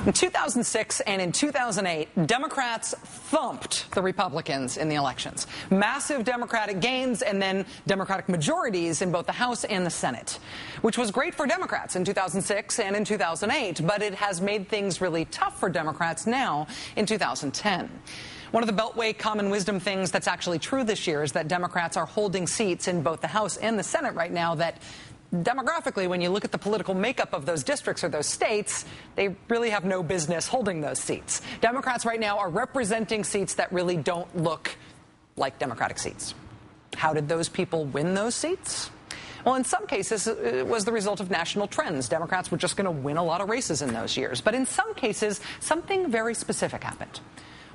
In 2006 and in 2008, Democrats thumped the Republicans in the elections. Massive Democratic gains and then Democratic majorities in both the House and the Senate, which was great for Democrats in 2006 and in 2008, but it has made things really tough for Democrats now in 2010. One of the Beltway common wisdom things that's actually true this year is that Democrats are holding seats in both the House and the Senate right now that demographically, when you look at the political makeup of those districts or those states, they really have no business holding those seats. Democrats right now are representing seats that really don't look like Democratic seats. How did those people win those seats? Well, in some cases, it was the result of national trends. Democrats were just going to win a lot of races in those years. But in some cases, something very specific happened.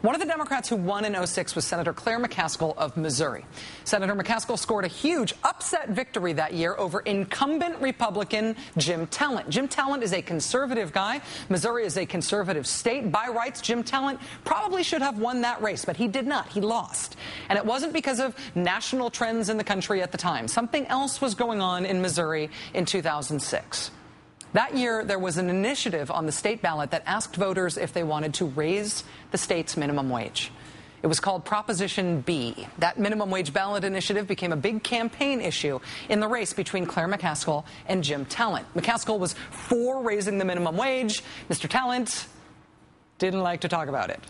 One of the Democrats who won in 2006 was Senator Claire McCaskill of Missouri. Senator McCaskill scored a huge upset victory that year over incumbent Republican Jim Talent. Jim Talent is a conservative guy. Missouri is a conservative state. By rights, Jim Talent probably should have won that race, but he did not. He lost. And it wasn't because of national trends in the country at the time. Something else was going on in Missouri in 2006. That year, there was an initiative on the state ballot that asked voters if they wanted to raise the state's minimum wage. It was called Proposition B. That minimum wage ballot initiative became a big campaign issue in the race between Claire McCaskill and Jim Talent. McCaskill was for raising the minimum wage. Mr. Talent didn't like to talk about it.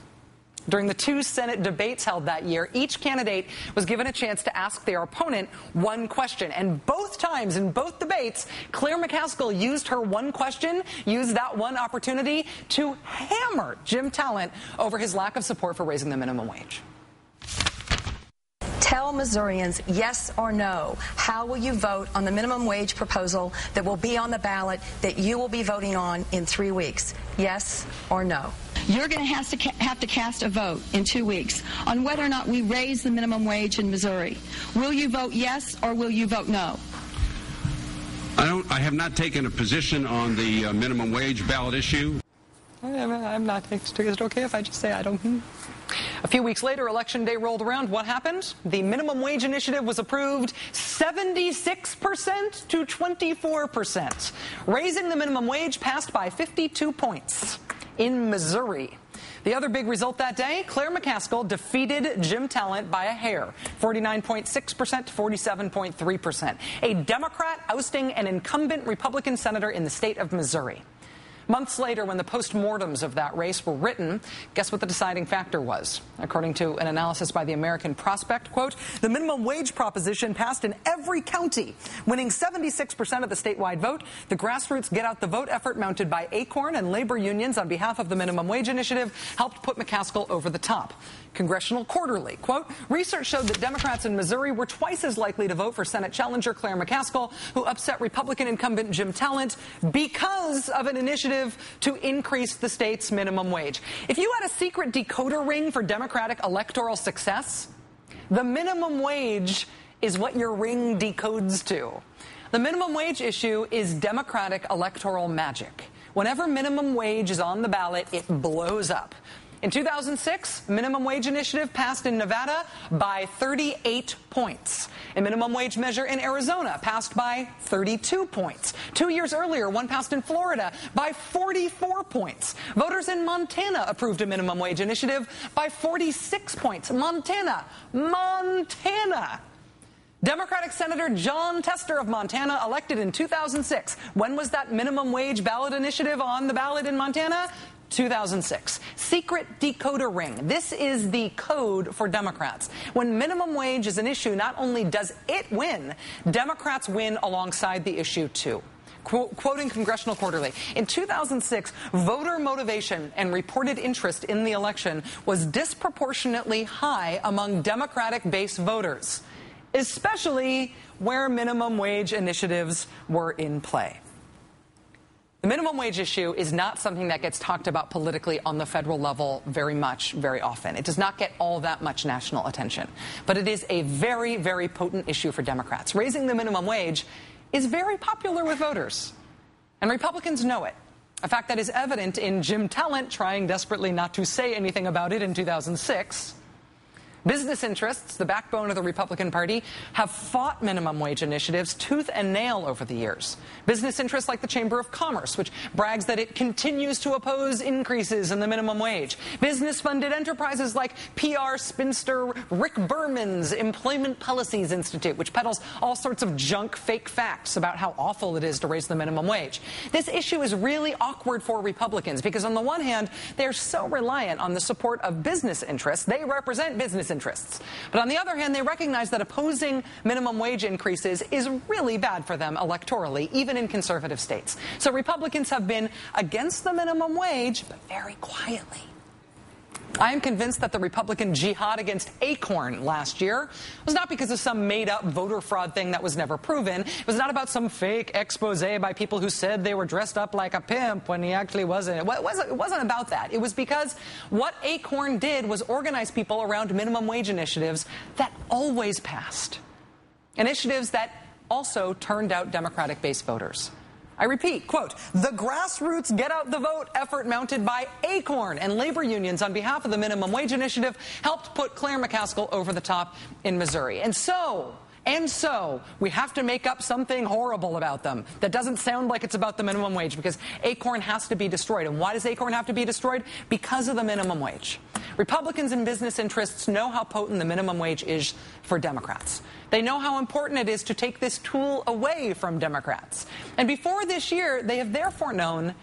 During the two Senate debates held that year, each candidate was given a chance to ask their opponent one question. And both times in both debates, Claire McCaskill used her one question, used that one opportunity to hammer Jim Talent over his lack of support for raising the minimum wage. Tell Missourians yes or no. How will you vote on the minimum wage proposal that will be on the ballot that you will be voting on in 3 weeks? Yes or no? You're going to have to cast a vote in 2 weeks on whether or not we raise the minimum wage in Missouri. Will you vote yes or will you vote no? I have not taken a position on the minimum wage ballot issue. I'm not. Is it okay if I just say I don't? A few weeks later, Election Day rolled around. What happened? The minimum wage initiative was approved 76% to 24%. Raising the minimum wage passed by 52 points in Missouri. The other big result that day, Claire McCaskill defeated Jim Talent by a hair, 49.6% to 47.3%. A Democrat ousting an incumbent Republican senator in the state of Missouri. Months later, when the postmortems of that race were written, guess what the deciding factor was? According to an analysis by the American Prospect, quote, the minimum wage proposition passed in every county, winning 76% of the statewide vote. The grassroots get out the vote effort mounted by Acorn and labor unions on behalf of the minimum wage initiative helped put McCaskill over the top. Congressional Quarterly, quote, research showed that Democrats in Missouri were twice as likely to vote for Senate challenger Claire McCaskill, who upset Republican incumbent Jim Talent because of an initiative to increase the state's minimum wage. If you had a secret decoder ring for Democratic electoral success, the minimum wage is what your ring decodes to. The minimum wage issue is Democratic electoral magic. Whenever minimum wage is on the ballot, it blows up. In 2006, minimum wage initiative passed in Nevada by 38 points. A minimum wage measure in Arizona passed by 32 points. 2 years earlier, one passed in Florida by 44 points. Voters in Montana approved a minimum wage initiative by 46 points. Montana. Democratic Senator John Tester of Montana, elected in 2006. When was that minimum wage ballot initiative on the ballot in Montana? 2006. Secret decoder ring. This is the code for Democrats. When minimum wage is an issue, not only does it win, Democrats win alongside the issue too. Quoting Congressional Quarterly, in 2006, voter motivation and reported interest in the election was disproportionately high among Democratic-based voters, especially where minimum wage initiatives were in play. The minimum wage issue is not something that gets talked about politically on the federal level very often. It does not get all that much national attention. But it is a very, very potent issue for Democrats. Raising the minimum wage is very popular with voters. And Republicans know it. A fact that is evident in Jim Talent trying desperately not to say anything about it in 2006. Business interests, the backbone of the Republican Party, have fought minimum wage initiatives tooth and nail over the years. Business interests like the Chamber of Commerce, which brags that it continues to oppose increases in the minimum wage. Business-funded enterprises like PR spinster Rick Berman's Employment Policies Institute, which peddles all sorts of junk fake facts about how awful it is to raise the minimum wage. This issue is really awkward for Republicans because, on the one hand, they're so reliant on the support of business interests. They represent business interests. But on the other hand, they recognize that opposing minimum wage increases is really bad for them electorally, even in conservative states. So Republicans have been against the minimum wage, but very quietly. I am convinced that the Republican jihad against Acorn last year was not because of some made-up voter fraud thing that was never proven. It was not about some fake expose by people who said they were dressed up like a pimp when he actually wasn't. It wasn't about that. It was because what Acorn did was organize people around minimum wage initiatives that always passed. Initiatives that also turned out Democratic-based voters. I repeat, quote, the grassroots get out the vote effort mounted by Acorn and labor unions on behalf of the minimum wage initiative helped put Claire McCaskill over the top in Missouri. And so we have to make up something horrible about them that doesn't sound like it's about the minimum wage, because Acorn has to be destroyed. And why does Acorn have to be destroyed? Because of the minimum wage. Republicans and business interests know how potent the minimum wage is for Democrats. They know how important it is to take this tool away from Democrats. And before this year, they have therefore known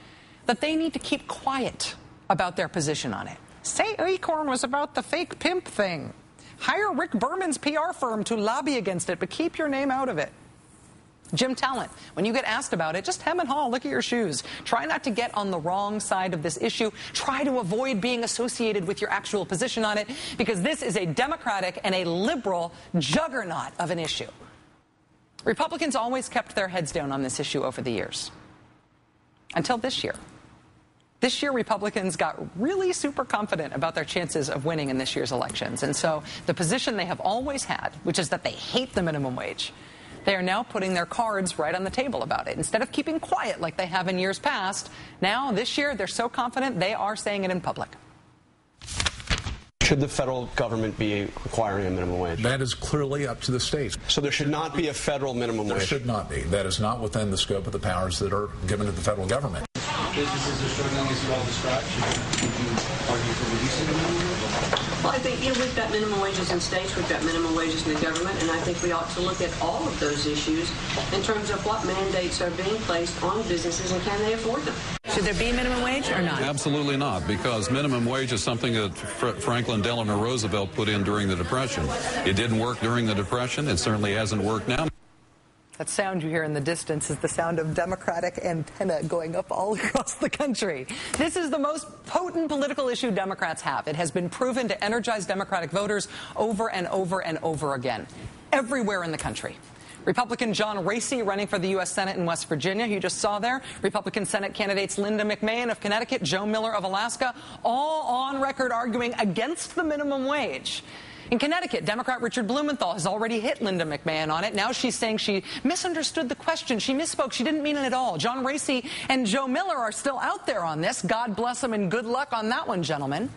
that they need to keep quiet about their position on it. Say Acorn was about the fake pimp thing. Hire Rick Berman's PR firm to lobby against it, but keep your name out of it. Jim Talent, when you get asked about it, just hem and haw, look at your shoes. Try not to get on the wrong side of this issue. Try to avoid being associated with your actual position on it, because this is a Democratic and a liberal juggernaut of an issue. Republicans always kept their heads down on this issue over the years. Until this year. This year, Republicans got really super confident about their chances of winning in this year's elections. And so the position they have always had, which is that they hate the minimum wage, they are now putting their cards right on the table about it. Instead of keeping quiet like they have in years past, now, this year, they're so confident they are saying it in public. Should the federal government be requiring a minimum wage? That is clearly up to the states. So there should not be a federal minimum wage? There should not be. That is not within the scope of the powers that are given to the federal government. Businesses are struggling, as you all described. Should you argue for reducing the minimum wage? Well, I think, we've got minimum wages in states, we've got minimum wages in the government, and I think we ought to look at all of those issues in terms of what mandates are being placed on businesses and can they afford them. Should there be minimum wage or not? Absolutely not, because minimum wage is something that Franklin Delano Roosevelt put in during the Depression. It didn't work during the Depression. It certainly hasn't worked now. That sound you hear in the distance is the sound of Democratic antenna going up all across the country. This is the most potent political issue Democrats have. It has been proven to energize Democratic voters over and over and over again, everywhere in the country. Republican John Racy running for the U.S. Senate in West Virginia, you just saw there. Republican Senate candidates Linda McMahon of Connecticut, Joe Miller of Alaska, all on record arguing against the minimum wage. In Connecticut, Democrat Richard Blumenthal has already hit Linda McMahon on it. Now she's saying she misunderstood the question. She misspoke. She didn't mean it at all. John Racy and Joe Miller are still out there on this. God bless them and good luck on that one, gentlemen.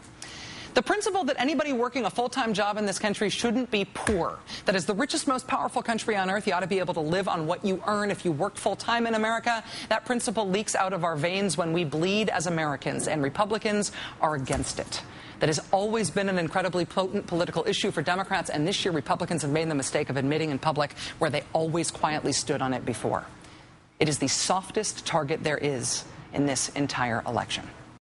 The principle that anybody working a full-time job in this country shouldn't be poor, that as the richest, most powerful country on earth, you ought to be able to live on what you earn if you work full-time in America, that principle leaks out of our veins when we bleed as Americans, and Republicans are against it. That has always been an incredibly potent political issue for Democrats, and this year Republicans have made the mistake of admitting in public where they always quietly stood on it before. It is the softest target there is in this entire election.